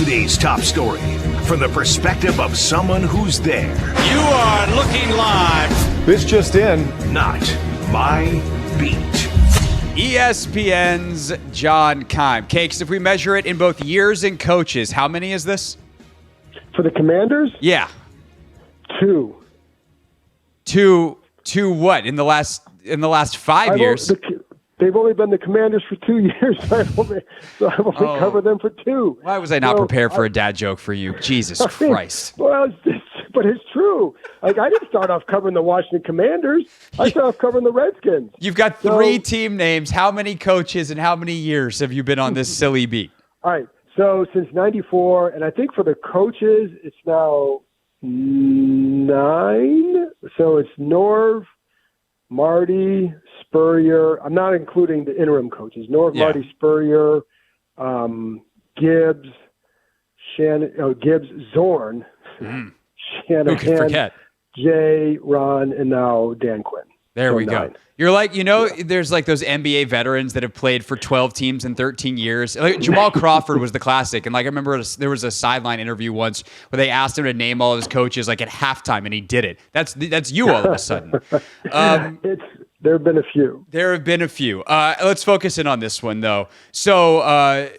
Today's top story from the perspective of someone who's there. You are looking live. This just in. Not my beat. ESPN's John Keim. Cakes, if we measure it in both years and coaches, how many is this? For the Commanders? Yeah. 2. Two what? In the last 5 years? They've only been the Commanders for 2 years. I've only covered them for 2. Why was I not prepared for a dad joke for you? Jesus Christ. Well, but it's true. Like, I didn't start off covering the Washington Commanders. I started off covering the Redskins. You've got 3 team names. How many coaches and how many years have you been on this silly beat? All right. So since 94, and I think for the coaches, it's now 9. So it's Norv, Marty, Spurrier. I'm not including the interim coaches. Norv, Marty, Spurrier, Gibbs, Zorn, Shanahan, who could forget? Jay, Ron, and now Dan Quinn. There so we 9. go. You're like, there's like those NBA veterans that have played for 12 teams in 13 years. Like Jamal Crawford was the classic. And like, I remember there was a sideline interview once where they asked him to name all of his coaches like at halftime, and he did it. That's you all of a sudden. There have been a few. There have been a few. Let's focus in on this one, though. So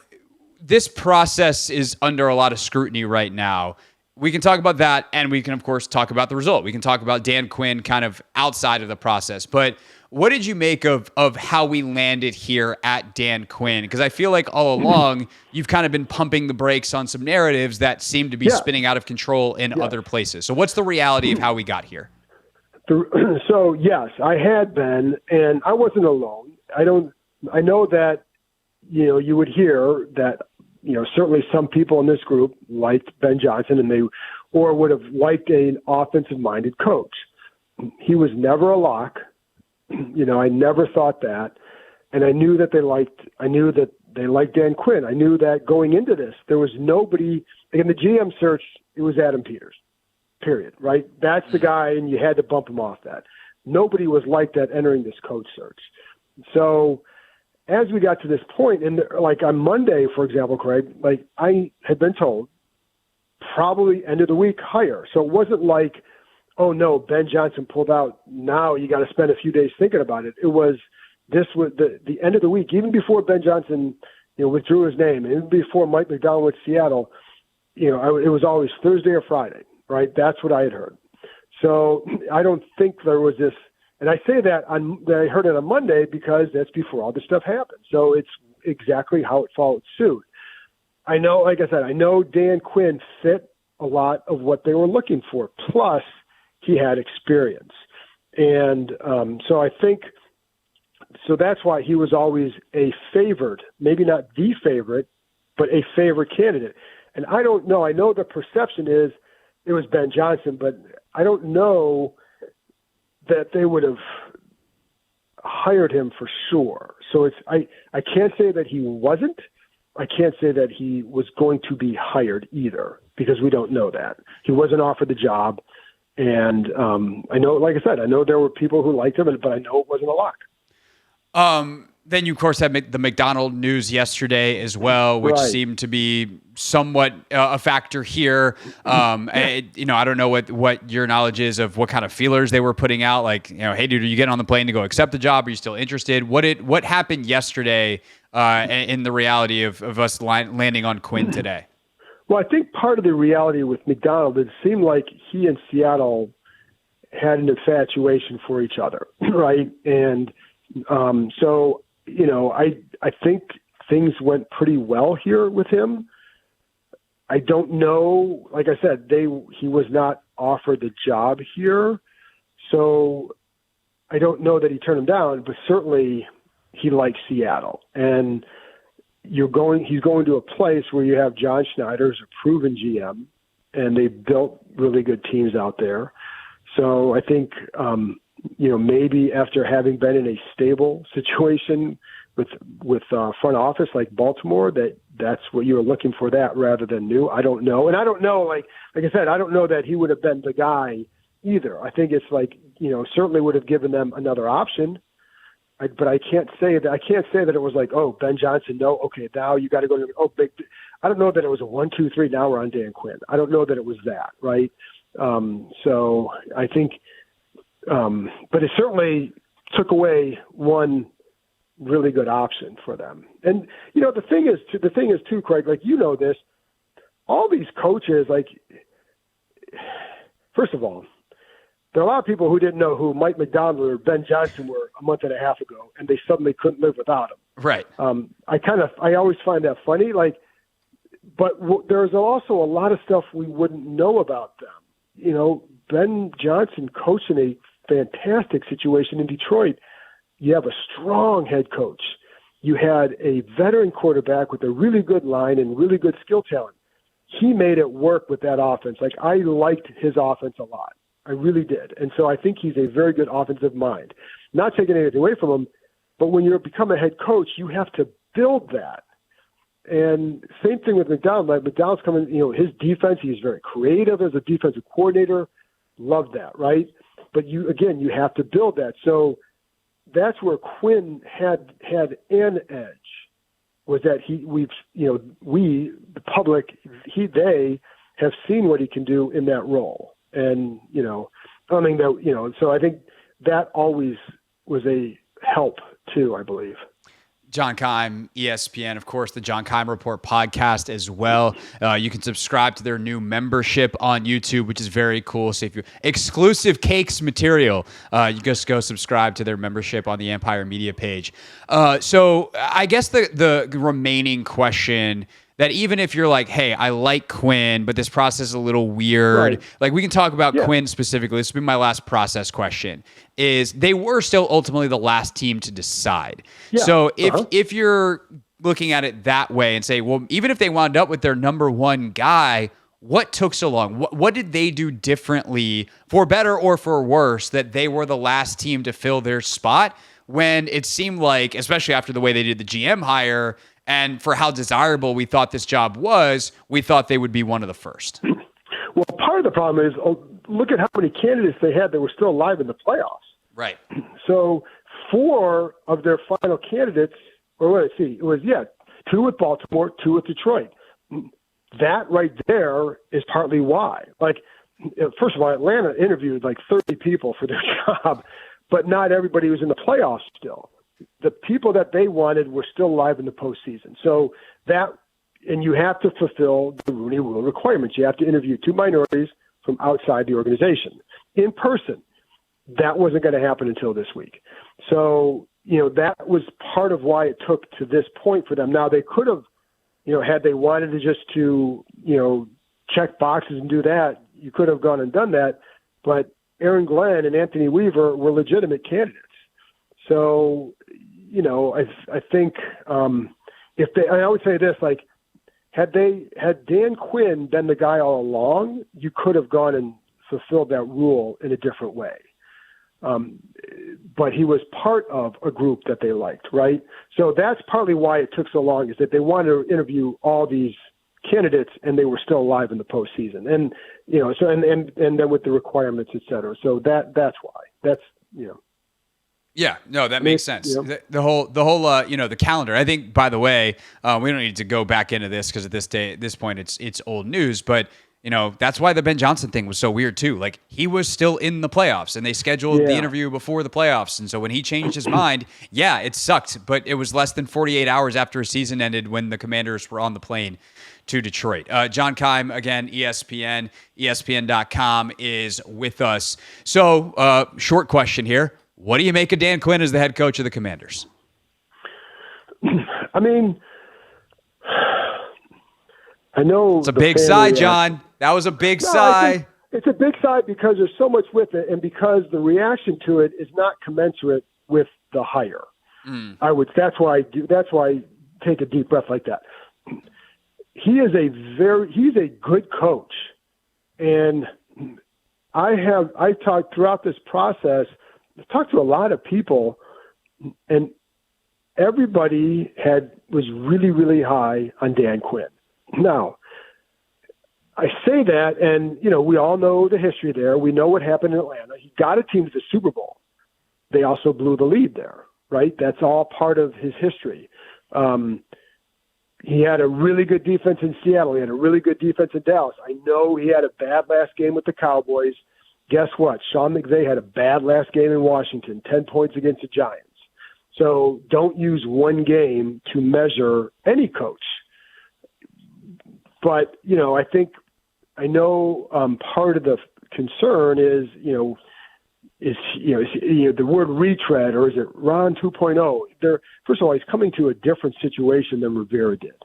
this process is under a lot of scrutiny right now. We can talk about that, and we can, of course, talk about the result. We can talk about Dan Quinn kind of outside of the process. But what did you make of how we landed here at Dan Quinn? Because I feel like all along you've kind of been pumping the brakes on some narratives that seem to be spinning out of control in other places. So what's the reality of how we got here? So, yes, I had been, and I wasn't alone. I know that, you would hear that, certainly some people in this group liked Ben Johnson or would have liked an offensive-minded coach. He was never a lock. I never thought that. And I knew that they liked Dan Quinn. I knew that going into this, there was nobody, in the GM search, it was Adam Peters, period, right? That's the guy, and you had to bump him off that. Nobody was like that entering this coach search. So as we got to this point, and like on Monday, for example, Craig, like I had been told, probably end of the week hire. So it wasn't like, oh no, Ben Johnson pulled out. Now you got to spend a few days thinking about it. This was the end of the week, even before Ben Johnson, withdrew his name, and even before Mike McDonald went to Seattle. It was always Thursday or Friday, right? That's what I had heard. So I don't think there was this. And I say that I heard it on Monday because that's before all this stuff happened. So it's exactly how it followed suit. I know, like I said, I know Dan Quinn fit a lot of what they were looking for. Plus, he had experience. And so I think, so that's why he was always a favored, maybe not the favorite, but a favorite candidate. And I don't know. I know the perception is it was Ben Johnson, but I don't know that they would have hired him for sure. So I can't say that he wasn't. I can't say that he was going to be hired either because we don't know that. He wasn't offered the job. And I know, like I said, I know there were people who liked him, but I know it wasn't a lock. Then you, of course, had the McDonald news yesterday as well, which seemed to be somewhat a factor here. I don't know what your knowledge is of what kind of feelers they were putting out. Like, hey, dude, are you getting on the plane to go accept the job? Are you still interested? What happened yesterday in the reality of us landing on Quinn today? Well, I think part of the reality with McDonald, it seemed like he and Seattle had an infatuation for each other, right? And so, I think things went pretty well here with him. I don't know. Like I said, he was not offered the job here. So I don't know that he turned him down, but certainly he likes Seattle. And he's going to a place where you have John Schneider, who's a proven GM, and they built really good teams out there. So I think, maybe after having been in a stable situation with front office like Baltimore, that's what you were looking for, that rather than new. I don't know. And I don't know, like I said, I don't know that he would have been the guy either. I think it's like, certainly would have given them another option. But I can't say that it was like, oh, Ben Johnson, no, okay, now you got to go to, I don't know that it was a 1-2-3. Now we're on Dan Quinn. I don't know that it was that, right? So I think, but it certainly took away one really good option for them. And the thing is too, Craig. Like this, all these coaches, like, first of all, there are a lot of people who didn't know who Mike McDonald or Ben Johnson were a month and a half ago, and they suddenly couldn't live without them. Right. I always find that funny. Like, but there's also a lot of stuff we wouldn't know about them. Ben Johnson coached in a fantastic situation in Detroit. You have a strong head coach. You had a veteran quarterback with a really good line and really good skill talent. He made it work with that offense. Like, I liked his offense a lot. I really did. And so I think he's a very good offensive mind. Not taking anything away from him, but when you become a head coach, you have to build that. And same thing with McDonald. Like, McDonald's coming, his defense, he's very creative as a defensive coordinator. Love that, right? But you have to build that. So that's where Quinn had an edge, was that the public, they have seen what he can do in that role. And, so I think that always was a help too, I believe. John Keim, ESPN, of course, the John Keim Report podcast as well. You can subscribe to their new membership on YouTube, which is very cool. So if you exclusive cakes material, you just go subscribe to their membership on the Empire Media page. So I guess the remaining question, that even if you're like, hey, I like Quinn, but this process is a little weird. Right. Like, we can talk about Quinn specifically. This will be my last process question. Is they were still ultimately the last team to decide. Yeah. So if you're looking at it that way and say, well, even if they wound up with their number one guy, what took so long? What did they do differently, for better or for worse, that they were the last team to fill their spot, when it seemed like, especially after the way they did the GM hire, and for how desirable we thought this job was, we thought they would be one of the first? Well, part of the problem is, look at how many candidates they had that were still alive in the playoffs. Right. So 4 of their final candidates, it was 2 with Baltimore, 2 with Detroit. That right there is partly why. Like, first of all, Atlanta interviewed like 30 people for their job, but not everybody was in the playoffs still. The people that they wanted were still alive in the postseason. So and you have to fulfill the Rooney Rule requirements. You have to interview 2 minorities from outside the organization in person. That wasn't going to happen until this week. So, that was part of why it took to this point for them. Now, they could have, had they wanted to just check boxes and do that, you could have gone and done that. But Aaron Glenn and Anthony Weaver were legitimate candidates. So, I think I would say this, like, had Dan Quinn been the guy all along, you could have gone and fulfilled that rule in a different way. But he was part of a group that they liked, right? So that's partly why it took so long, is that they wanted to interview all these candidates and they were still alive in the postseason. And, so, and then with the requirements, et cetera. So that's why. That's. Yeah, no, that makes sense. Yep. The whole, the calendar. I think, by the way, we don't need to go back into this because at this point, it's old news. But that's why the Ben Johnson thing was so weird too. Like, he was still in the playoffs, and they scheduled the interview before the playoffs. And so when he changed his mind, it sucked. But it was less than 48 hours after his season ended when the Commanders were on the plane to Detroit. John Keim, again, ESPN, ESPN.com is with us. So, short question here. What do you make of Dan Quinn as the head coach of the Commanders? I mean, I know it's a big sigh, John. That was a big sigh. It's a big sigh because there's so much with it, and because the reaction to it is not commensurate with the hire. That's why I take a deep breath like that. He's a good coach, and I talked throughout this process. I talked to a lot of people, and everybody was really, really high on Dan Quinn. Now, I say that, and, we all know the history there. We know what happened in Atlanta. He got a team to the Super Bowl. They also blew the lead there, right? That's all part of his history. He had a really good defense in Seattle. He had a really good defense in Dallas. I know he had a bad last game with the Cowboys. Guess what? Sean McVay had a bad last game in Washington, 10 points against the Giants. So don't use one game to measure any coach. But, I know part of the concern is the word retread, or is it Ron 2.0? First of all, he's coming to a different situation than Rivera did.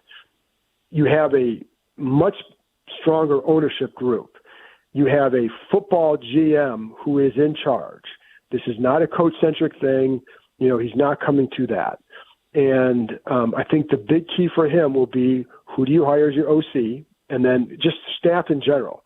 You have a much stronger ownership group. You have a football GM who is in charge. This is not a coach-centric thing. He's not coming to that. And I think the big key for him will be, who do you hire as your OC? And then just staff in general.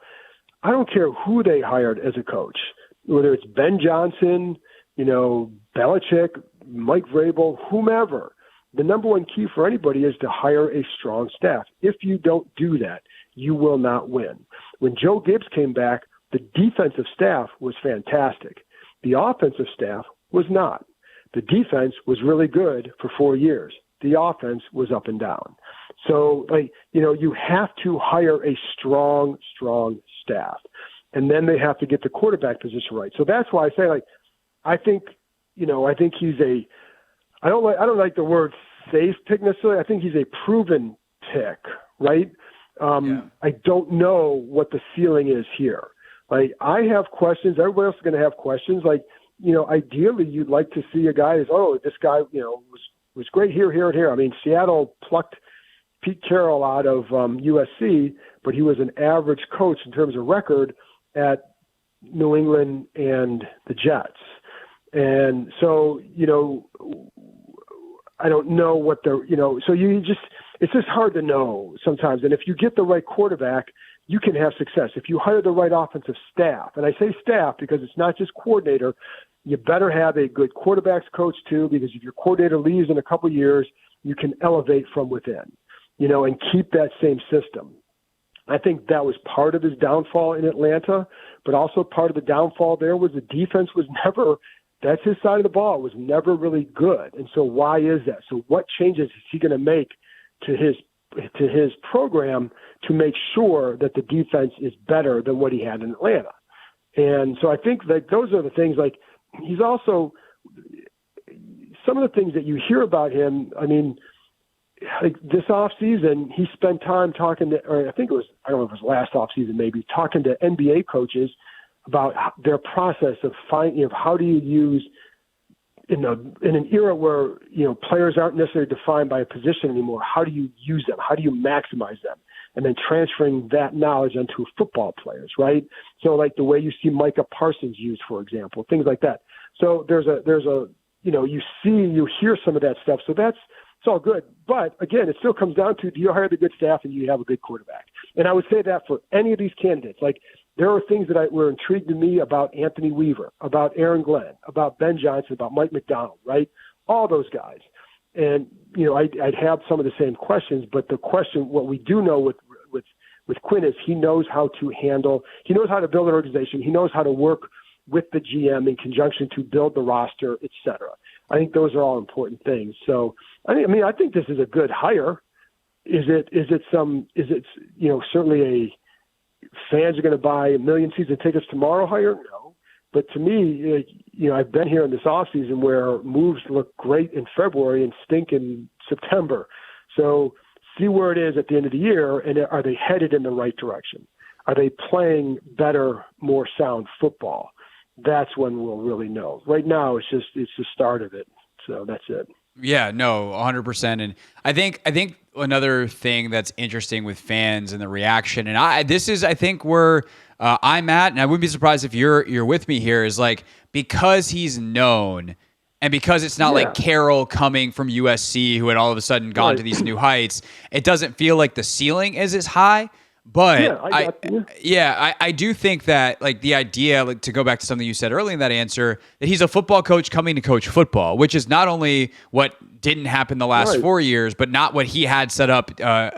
I don't care who they hired as a coach, whether it's Ben Johnson, Belichick, Mike Vrabel, whomever. The number one key for anybody is to hire a strong staff. If you don't do that, you will not win. When Joe Gibbs came back, the defensive staff was fantastic. The offensive staff was not. The defense was really good for 4 years. The offense was up and down. So, you have to hire a strong staff. And then they have to get the quarterback position right. So that's why I say, I think he's I don't like the word safe pick necessarily. I think he's a proven pick, right? I don't know what the ceiling is here. I have questions. Everybody else is going to have questions. Ideally, you'd like to see a guy this guy, was great here, here, and here. I mean, Seattle plucked Pete Carroll out of USC, but he was an average coach in terms of record at New England and the Jets. And so, I don't know what so it's just hard to know sometimes. And if you get the right quarterback, you can have success. If you hire the right offensive staff, and I say staff because it's not just coordinator, you better have a good quarterbacks coach too, because if your coordinator leaves in a couple of years, you can elevate from within, and keep that same system. I think that was part of his downfall in Atlanta, but also part of the downfall there was the defense was never, that's his side of the ball, was never really good. And so why is that? So what changes is he going to make to his program to make sure that the defense is better than what he had in Atlanta? And so I think that those are the things, he's also, some of the things that you hear about him, I mean, this offseason, he spent time talking to, or I think it was, I don't know if it was last offseason maybe, talking to NBA coaches about their process of finding, how do you use, in an era where, players aren't necessarily defined by a position anymore, how do you use them? How do you maximize them? And then transferring that knowledge onto football players, right? So the way you see Micah Parsons used, for example, things like that. So there's a you hear some of that stuff. So it's all good. But again, it still comes down to, do you hire the good staff and you have a good quarterback? And I would say that for any of these candidates, there are things that were intrigued to me about Anthony Weaver, about Aaron Glenn, about Ben Johnson, about Mike McDonald, right? All those guys. And, I'd have some of the same questions, but the question, what we do know with Quinn is he knows how to build an organization. He knows how to work with the GM in conjunction to build the roster, et cetera. I think those are all important things. So, I think this is a good hire. Is it certainly fans are going to buy 1 million season tickets tomorrow hire? No. But to me, I've been here in this offseason where moves look great in February and stink in September. So see where it is at the end of the year, and are they headed in the right direction? Are they playing better, more sound football? That's when we'll really know. Right now, it's the start of it. So that's it. Yeah, no, 100%. And I think another thing that's interesting with fans and the reaction, and this is where I'm at, and I wouldn't be surprised if you're with me here, is because he's known, and because it's not like Carroll coming from USC who had all of a sudden gone to these new heights, it doesn't feel like the ceiling is as high. But I do think that the idea, to go back to something you said earlier in that answer, that he's a football coach coming to coach football, which is not only what didn't happen the last 4 years, but not what he had set up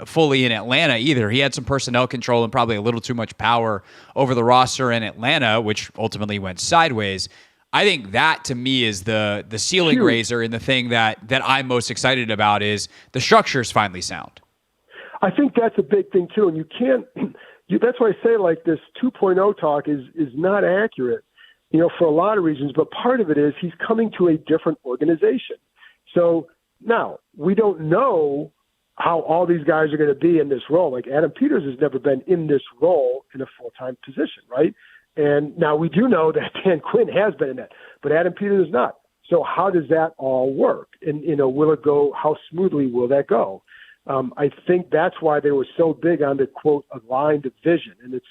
fully in Atlanta either. He had some personnel control and probably a little too much power over the roster in Atlanta, which ultimately went sideways. I think that to me is the ceiling raiser, and the thing that I'm most excited about is the structure is finally sound. I think that's a big thing too. And you can't, that's why I say like this 2.0 talk is not accurate, for a lot of reasons, but part of it is he's coming to a different organization. So now we don't know how all these guys are going to be in this role. Like Adam Peters has never been in this role in a full-time position, right? And now we do know that Dan Quinn has been in that, but Adam Peters is not. So how does that all work? And, will it go, how smoothly will that go? I think that's why they were so big on the quote aligned vision. And it's,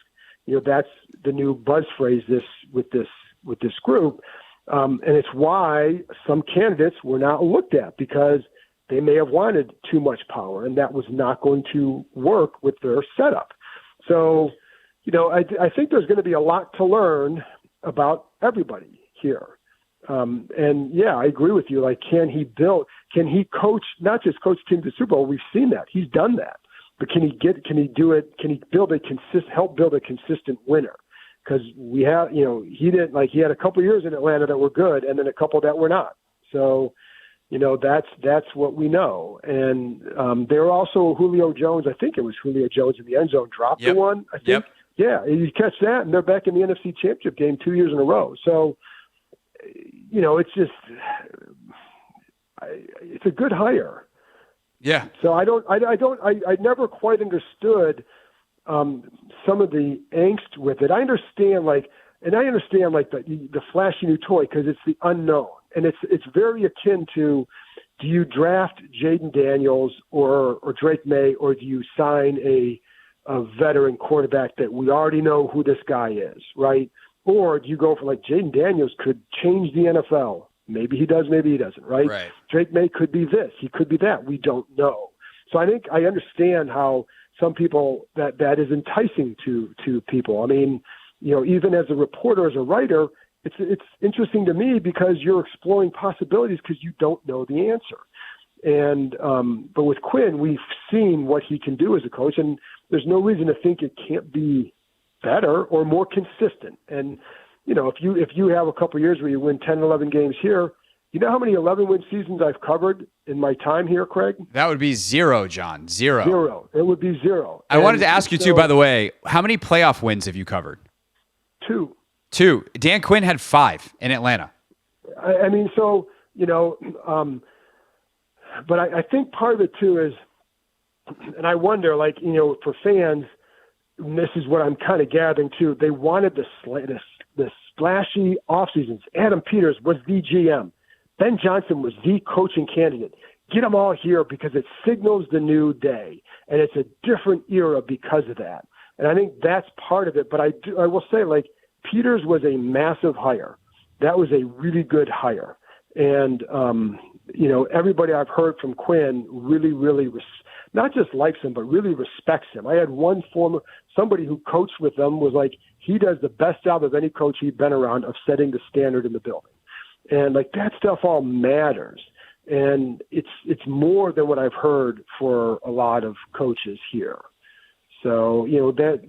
that's the new buzz phrase with this group. And it's why some candidates were not looked at because they may have wanted too much power and that was not going to work with their setup. So, I think there's going to be a lot to learn about everybody here. And yeah, I agree with you. Like, can he coach, not just coach teams to Super Bowl? We've seen that. He's done that. But can he do it? Can he help build a consistent winner? Because he had a couple years in Atlanta that were good and then a couple that were not. So, that's what we know. And there were also Julio Jones. I think it was Julio Jones in the end zone dropped the one. I think. Yep. Yeah, you catch that, and they're back in the NFC Championship game 2 years in a row. So, it's just it's a good hire. Yeah. So I never quite understood some of the angst with it. I understand the flashy new toy because it's the unknown, and it's very akin to, do you draft Jaden Daniels or Drake May, or do you sign a veteran quarterback that we already know who this guy is, right? Or do you go for like Jaden Daniels could change the NFL? Maybe he does, maybe he doesn't, right? Drake May could be this, he could be that. We don't know. So I think I understand how some people that is enticing to people. I mean, even as a reporter, as a writer, it's interesting to me because you're exploring possibilities because you don't know the answer. And but with Quinn, we've seen what he can do as a coach, and there's no reason to think it can't be better or more consistent. And if you have a couple of years where you win 10, 11 games here, you know how many 11-win seasons I've covered in my time here, Craig? That would be 0, John. 0. 0. It would be 0. I wanted to ask you too, by the way, how many playoff wins have you covered? 2. 2. Dan Quinn had 5 in Atlanta. I mean, so but I think part of it too is, and I wonder, for fans, and this is what I'm kind of gathering too, they wanted the splashy off seasons. Adam Peters was the GM. Ben Johnson was the coaching candidate. Get them all here because it signals the new day, and it's a different era because of that. And I think that's part of it. But I will say, Peters was a massive hire. That was a really good hire. And, everybody I've heard from Quinn really, really not just likes him, but really respects him. I had somebody who coached with them was like, he does the best job of any coach he'd been around of setting the standard in the building. And that stuff all matters. And it's more than what I've heard for a lot of coaches here. So,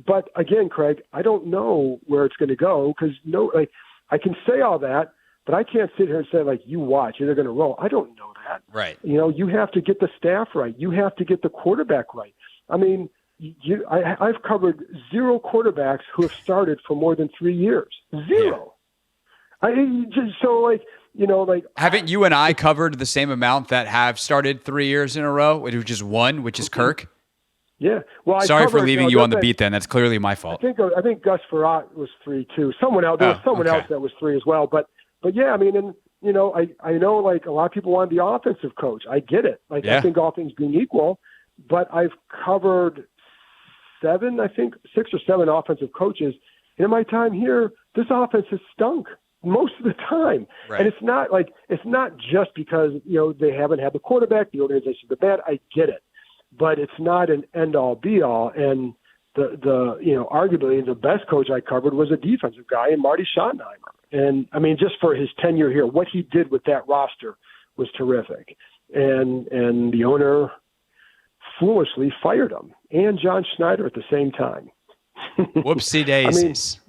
but again, Craig, I don't know where it's going to go because I can say all that, but I can't sit here and say, you watch, they're going to roll. I don't know that. Right. You have to get the staff right. You have to get the quarterback right. I mean, I've covered 0 quarterbacks who have started for more than 3 years. 0. Yeah. Haven't you and I covered the same amount that have started 3 years in a row, which is 1, which is Kirk? Yeah. Well, sorry for leaving you on the beat. Then that's clearly my fault. I think Gus Farrat was 3 too. Someone else. There was someone else that was 3 as well. But yeah, I mean, and I know a lot of people want the offensive coach. I get it. I think all things being equal, but I've covered 6 or 7 offensive coaches. And in my time here, this offense has stunk most of the time. Right. And it's not just because, they haven't had the quarterback, the organization's bad. I get it. But it's not an end-all, be-all. And arguably the best coach I covered was a defensive guy in Marty Schottenheimer. And, I mean, just for his tenure here, what he did with that roster was terrific. And the owner foolishly fired him and John Schneider at the same time. Whoopsie daisies.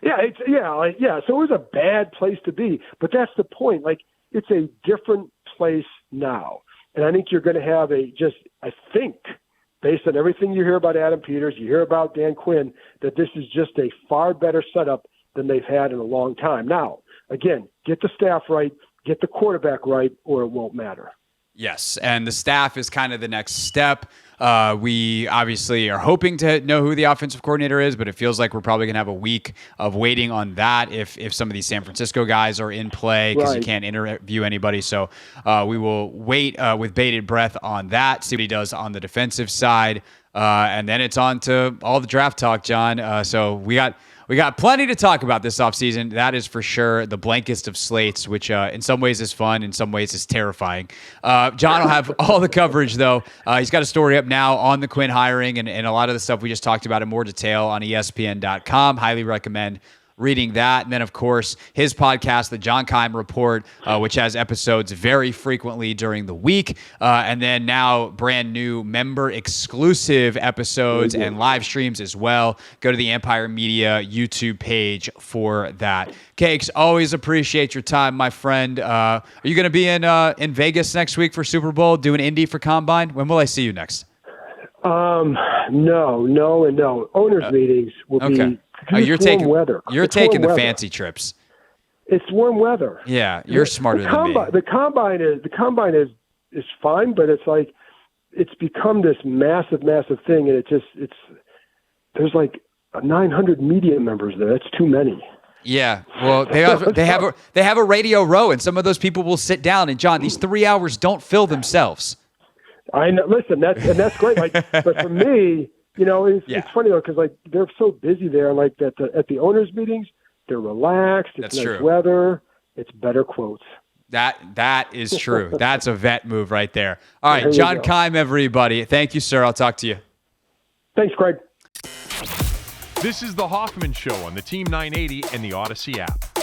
I mean, so it was a bad place to be. But that's the point. It's a different place now. And I think you're going to have I think based on everything you hear about Adam Peters, you hear about Dan Quinn, that this is just a far better setup than they've had in a long time. Now, again, get the staff right, get the quarterback right, or it won't matter. Yes, and the staff is kind of the next step. We obviously are hoping to know who the offensive coordinator is, but it feels like we're probably going to have a week of waiting on that if some of these San Francisco guys are in play, because you can't interview anybody. So we will wait with bated breath on that, see what he does on the defensive side. And then it's on to all the draft talk, John. So we got plenty to talk about this offseason. That is for sure the blankest of slates, which in some ways is fun, in some ways is terrifying. John will have all the coverage, though. He's got a story up now on the Quinn hiring and a lot of the stuff we just talked about in more detail on ESPN.com. Highly recommend reading that. And then, of course, his podcast, The John Keim Report, which has episodes very frequently during the week. And then now brand new member exclusive episodes and live streams as well. Go to the Empire Media YouTube page for that. Cakes, always appreciate your time, my friend. Are you going to be in Vegas next week for Super Bowl, doing Indy for Combine? When will I see you next? No. Owners meetings will be. You're taking weather. You're taking the fancy trips. It's warm weather. Yeah, you're smarter than me. The combine is fine, but it's become this massive thing, and there's like 900 media members there. That's too many. Yeah, well, they have a radio row, and some of those people will sit down. And John, these 3 hours don't fill themselves. I know. Listen, that's great. But for me, it's funny though, because they're so busy there. Like at the owners' meetings, they're relaxed. It's nice weather. It's better quotes. That is true. That's a vet move right there. All right, John Keim, everybody. Thank you, sir. I'll talk to you. Thanks, Craig. This is the Hoffman Show on the Team 980 and the Odyssey app.